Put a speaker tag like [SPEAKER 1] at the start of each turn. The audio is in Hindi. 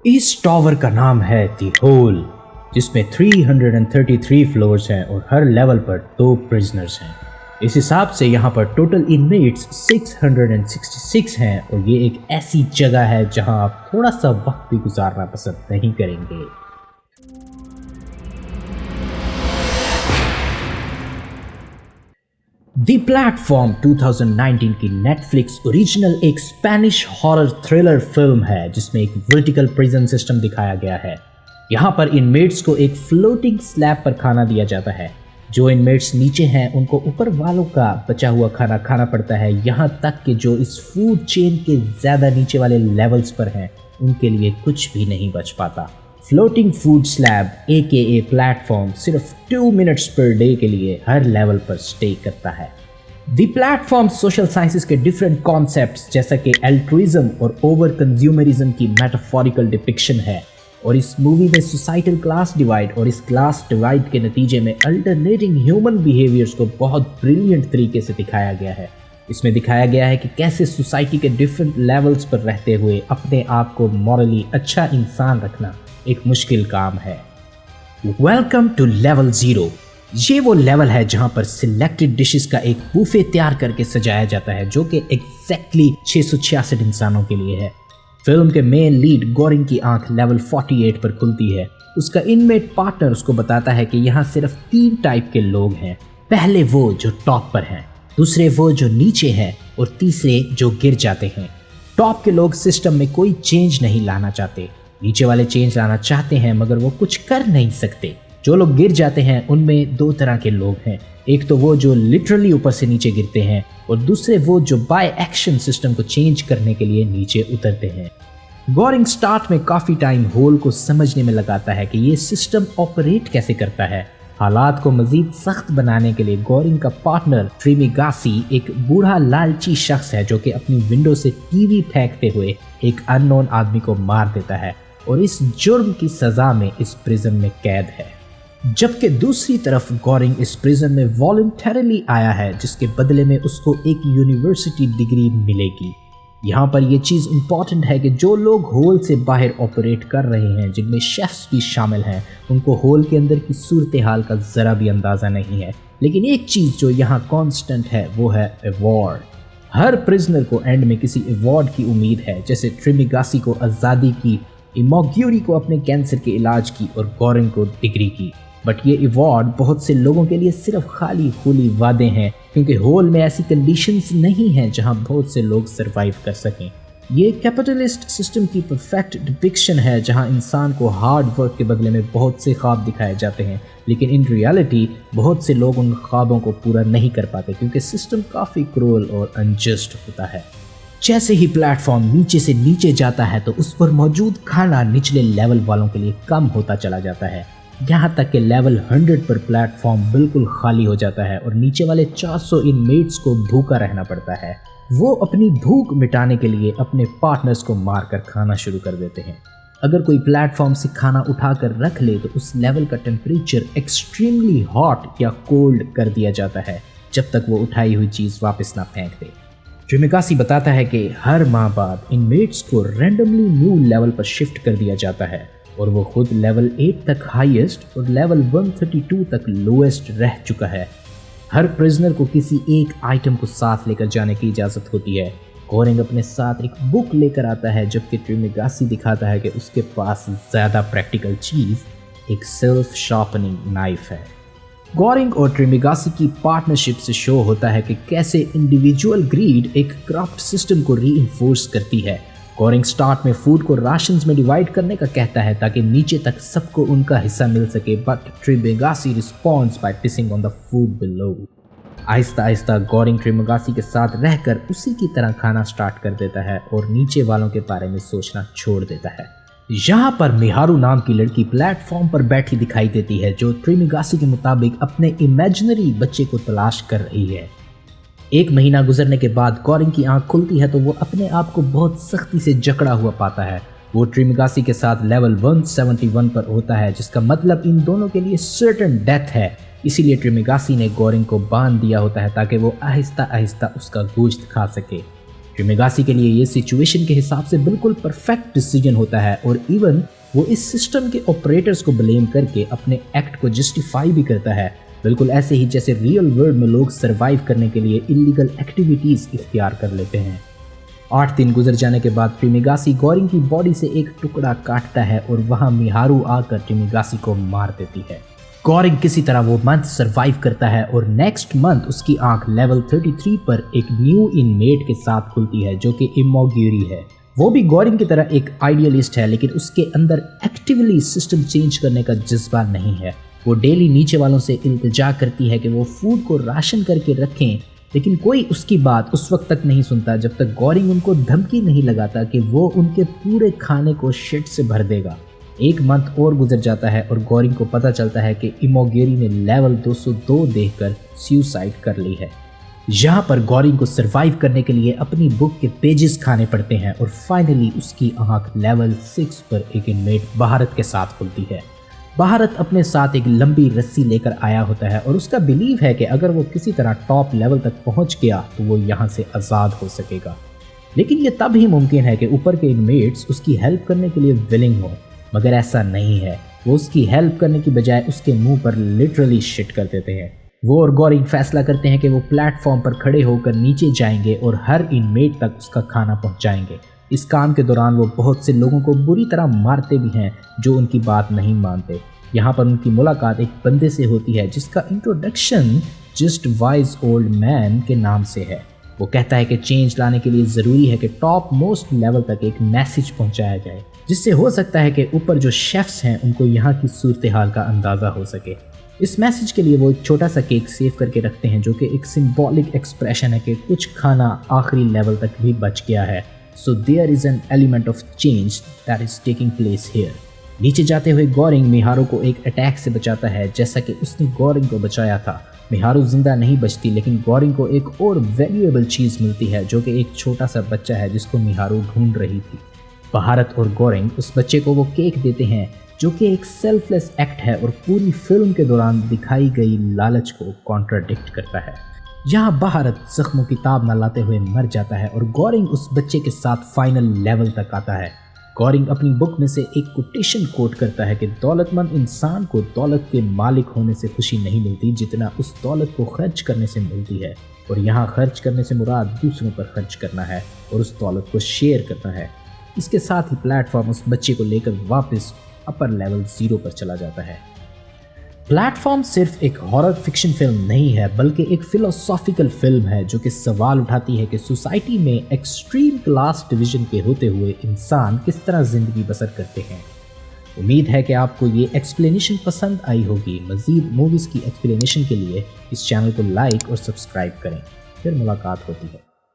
[SPEAKER 1] इस टॉवर का नाम है द होल, जिसमें 333 फ्लोर्स हैं और हर लेवल पर 2 प्रिजनर्स हैं। इस हिसाब से यहाँ पर टोटल इनमेट्स 666 हैं और ये एक ऐसी जगह है जहाँ आप थोड़ा सा वक्त भी गुजारना पसंद नहीं करेंगे। द प्लेटफॉर्म 2019 की नेटफ्लिक्स ओरिजिनल एक स्पेनिश हॉरर थ्रिलर फिल्म है जिसमें एक वर्टिकल प्रिजन सिस्टम दिखाया गया है। यहाँ पर इनमेट्स को एक फ्लोटिंग स्लैब पर खाना दिया जाता है। जो इनमेट्स नीचे हैं उनको ऊपर वालों का बचा हुआ खाना खाना पड़ता है, यहाँ तक कि जो इस फूड चेन के ज़्यादा नीचे वाले लेवल्स पर हैं उनके लिए कुछ भी नहीं बच पाता। Floating food slab AKA platform सिर्फ 2 मिनट्स पर डे के लिए हर लेवल पर स्टे करता है। द प्लेटफॉर्म सोशल साइंसेस के डिफरेंट कॉन्सेप्ट्स जैसा कि एल्ट्रुइज्म और ओवर कंज्यूमरिज्म की मेटाफोरिकल डिपिक्शन है और इस मूवी में सोसाइटल क्लास डिवाइड और इस क्लास डिवाइड के नतीजे में अल्टरनेटिंग ह्यूमन बिहेवियर्स को बहुत ब्रिलियंट तरीके से दिखाया गया है। इसमें दिखाया गया है कि कैसे सोसाइटी के डिफरेंट लेवल्स पर रहते हुए अपने आप को मॉरली अच्छा इंसान रखना एक मुश्किल काम है। Welcome to level 0। ये वो लेवल है जहां पर सिलेक्टेड डिशेस का एक बुफे तैयार करके सजाया जाता है जो कि एग्जैक्टली 666 इंसानों के लिए है। फिल्म के मेन लीड गोरिंग की आंख लेवल 48 पर खुलती है। उसका इनमेट पार्टनर उसको बताता है कि यहाँ सिर्फ 3 टाइप के लोग हैं। पहले वो जो टॉप पर हैं, दूसरे वो जो नीचे हैं और तीसरे जो गिर जाते हैं। टॉप के लोग सिस्टम में कोई चेंज नहीं लाना चाहते, नीचे वाले चेंज लाना चाहते हैं मगर वो कुछ कर नहीं सकते। जो लोग गिर जाते हैं उनमें 2 तरह के लोग हैं, एक तो वो जो लिटरली ऊपर से नीचे गिरते हैं और दूसरे वो जो बाय एक्शन सिस्टम को चेंज करने के लिए नीचे उतरते हैं। गोरिंग स्टार्ट में काफ़ी टाइम होल को समझने में लगाता है कि ये सिस्टम ऑपरेट कैसे करता है। हालात को मजीद सख्त बनाने के लिए गोरिंग का पार्टनर ट्रिमिगासी एक बूढ़ा लालची शख्स है जो कि अपनी विंडो से टीवी फेंकते हुए एक अननोन आदमी को मार देता है और इस जुर्म की सजा में इस प्रिजन में कैद है। जबकि दूसरी तरफ गोरिंग इस प्रिजन में वॉलंटरली आया है जिसके बदले में उसको एक यूनिवर्सिटी डिग्री मिलेगी। यहाँ पर यह चीज़ इम्पॉर्टेंट है कि जो लोग होल से बाहर ऑपरेट कर रहे हैं, जिनमें शेफ्स भी शामिल हैं, उनको होल के अंदर की सूरत हाल का ज़रा भी अंदाज़ा नहीं है। लेकिन एक चीज़ जो यहाँ कांस्टेंट है वो है अवार्ड। हर प्रिजनर को एंड में किसी अवार्ड की उम्मीद है, जैसे ट्रिमिगासी को आज़ादी की, इमोग्यूरी को अपने कैंसर के इलाज की और गोरिंग को डिग्री की। बट ये अवार्ड बहुत से लोगों के लिए सिर्फ खाली खुली वादे हैं क्योंकि होल में ऐसी कंडीशंस नहीं हैं जहां बहुत से लोग सरवाइव कर सकें। ये कैपिटलिस्ट सिस्टम की परफेक्ट डिपिक्शन है जहां इंसान को हार्ड वर्क के बदले में बहुत से ख्वाब दिखाए जाते हैं, लेकिन इन रियलिटी बहुत से लोग उन ख्वाबों को पूरा नहीं कर पाते क्योंकि सिस्टम काफ़ी क्रूअल और अनजस्ट होता है। जैसे ही प्लेटफॉर्म नीचे से नीचे जाता है तो उस पर मौजूद खाना निचले लेवल वालों के लिए कम होता चला जाता है, यहाँ तक कि लेवल 100 पर प्लेटफॉर्म बिल्कुल खाली हो जाता है और नीचे वाले 400 इनमेट्स को भूखा रहना पड़ता है। वो अपनी भूख मिटाने के लिए अपने पार्टनर्स को मारकर खाना शुरू कर देते हैं। अगर कोई प्लेटफॉर्म से खाना उठाकर रख ले तो उस लेवल का टेम्परेचर एक्सट्रीमली हॉट या कोल्ड कर दिया जाता है जब तक वो उठाई हुई चीज़ वापस ना फेंक दे। ट्रिमिगासी बताता है कि हर माह बाद इनमेट्स को रैंडमली न्यू लेवल पर शिफ्ट कर दिया जाता है और वो खुद लेवल 8 तक हाईएस्ट और लेवल 132 तक लोएस्ट रह चुका है। हर प्रिजनर को किसी एक आइटम को साथ लेकर जाने की इजाज़त होती है। गोरिंग अपने साथ एक बुक लेकर आता है जबकि ट्रिमिगासी दिखाता है कि उसके पास ज़्यादा प्रैक्टिकल चीज़ एक सेल्फ शार्पनिंग नाइफ है। गोरिंग और ट्रिमिगासी की पार्टनरशिप से शो होता है कि कैसे इंडिविजुअल ग्रीड एक करप्ट सिस्टम को रीइंफोर्स करती है। गोरिंग स्टार्ट में फूड को राशंस में डिवाइड करने का कहता है ताकि नीचे तक सबको उनका हिस्सा मिल सके, बट ट्रिमिगासी responds by pissing on the food below. आहिस्ता आहिस्ता गोरिंग ट्रिमिगासी के साथ रहकर उसी की तरह खाना स्टार्ट कर देता है और नीचे वालों के बारे में सोचना छोड़ देता है। यहाँ पर मिहारू नाम की लड़की प्लेटफॉर्म पर बैठी दिखाई देती है जो ट्रिमिगासी के मुताबिक अपने इमेजिनरी बच्चे को तलाश कर रही है। 1 महीना गुजरने के बाद गोरिंग की आंख खुलती है तो वो अपने आप को बहुत सख्ती से जकड़ा हुआ पाता है। वो ट्रिमिगासी के साथ लेवल 171 पर होता है जिसका मतलब इन दोनों के लिए सर्टेन डेथ है। इसीलिए ट्रिमिगासी ने गोरिंग को बांध दिया होता है ताकि वो आहिस्ता आहिस्ता उसका गोश्त खा सके। ट्रिमेगासी के लिए ये सिचुएशन के हिसाब से बिल्कुल परफेक्ट डिसीजन होता है और इवन वो इस सिस्टम के ऑपरेटर्स को ब्लेम करके अपने एक्ट को जस्टिफाई भी करता है, बिल्कुल ऐसे ही जैसे रियल वर्ल्ड में लोग सरवाइव करने के लिए इलीगल एक्टिविटीज इख्तियार कर लेते हैं। 8 दिन गुजर जाने के बाद ट्रिमेगासी गोरिंग की बॉडी से एक टुकड़ा काटता है और वहां मिहारू आकर ट्रिमेगासी को मार देती है। गोरिंग किसी तरह वो मंथ सरवाइव करता है और नेक्स्ट मंथ उसकी आंख लेवल 33 पर एक न्यू इनमेट के साथ खुलती है जो कि इमोग्यूरी है। वो भी गोरिंग की तरह एक आइडियलिस्ट है, लेकिन उसके अंदर एक्टिवली सिस्टम चेंज करने का जज्बा नहीं है। वो डेली नीचे वालों से इल्तिजा करती है कि वो फूड को राशन करके रखें, लेकिन कोई उसकी बात उस वक्त तक नहीं सुनता जब तक गोरिंग उनको धमकी नहीं लगाता कि वो उनके पूरे खाने को शिट से भर देगा। 1 मंथ और गुजर जाता है और गोरिंग को पता चलता है कि इमोगेरी ने लेवल 202 देखकर सुसाइड कर ली है। यहाँ पर गोरिंग को सरवाइव करने के लिए अपनी बुक के पेजेस खाने पड़ते हैं और फाइनली उसकी आंख लेवल 6 पर एक इनमेट भारत के साथ खुलती है। भारत अपने साथ एक लंबी रस्सी लेकर आया होता है और उसका बिलीव है कि अगर वो किसी तरह टॉप लेवल तक पहुंच गया तो वो यहाँ से आज़ाद हो सकेगा। लेकिन ये तब ही मुमकिन है कि ऊपर के इनमेट्स उसकी हेल्प करने के लिए विलिंग हो, मगर ऐसा नहीं है। वो उसकी हेल्प करने की बजाय उसके मुंह पर लिटरली शिट कर देते हैं। वो और गोरिंग फैसला करते हैं कि वो प्लेटफॉर्म पर खड़े होकर नीचे जाएंगे और हर इनमेट तक उसका खाना पहुंचाएंगे। इस काम के दौरान वो बहुत से लोगों को बुरी तरह मारते भी हैं जो उनकी बात नहीं मानते। यहाँ पर उनकी मुलाकात एक बंदे से होती है जिसका introduction just wise old man के नाम से है। वो कहता है कि चेंज लाने के लिए ज़रूरी है कि टॉप मोस्ट लेवल तक एक मैसेज पहुँचाया जाए, जिससे हो सकता है कि ऊपर जो शेफ्स हैं उनको यहाँ की सूरत हाल का अंदाज़ा हो सके। इस मैसेज के लिए वो एक छोटा सा केक सेव करके रखते हैं जो कि एक सिंबॉलिक एक्सप्रेशन है कि कुछ खाना आखिरी लेवल तक भी बच गया है। So there is an element of change that is taking place here. नीचे जाते हुए गोरिंग मिहारू को एक अटैक से बचाता है जैसा कि उसने गोरिंग को बचाया था। मिहारू जिंदा नहीं बचती, लेकिन गोरिंग को एक और वैल्यूएबल चीज़ मिलती है जो कि एक छोटा सा बच्चा है जिसको मिहारू ढूंढ रही थी। भारत और गोरिंग उस बच्चे को वो केक देते हैं जो कि एक सेल्फलेस एक्ट है और पूरी फिल्म के दौरान दिखाई गई लालच को कॉन्ट्राडिक्ट करता है। यहाँ भारत जख्मों की ताब न लाते हुए मर जाता है और गोरिंग उस बच्चे के साथ फाइनल लेवल तक आता है। गोरिंग अपनी बुक में से एक कोटेशन कोट करता है कि दौलतमंद इंसान को दौलत के मालिक होने से खुशी नहीं मिलती जितना उस दौलत को खर्च करने से मिलती है, और यहाँ खर्च करने से मुराद दूसरों पर खर्च करना है और उस दौलत को शेयर करना है। इसके साथ ही प्लेटफॉर्म उस बच्चे को लेकर वापस अपर लेवल 0 पर चला जाता है। प्लेटफॉर्म सिर्फ एक हॉरर फिक्शन फिल्म नहीं है, बल्कि एक फिलोसॉफिकल फिल्म है जो कि सवाल उठाती है कि सोसाइटी में एक्सट्रीम क्लास डिवीजन के होते हुए इंसान किस तरह ज़िंदगी बसर करते हैं। उम्मीद है कि आपको ये एक्सप्लेनेशन पसंद आई होगी। मज़ीद मूवीज़ की एक्सप्लेनेशन के लिए इस चैनल को लाइक और सब्सक्राइब करें। फिर मुलाकात होती है।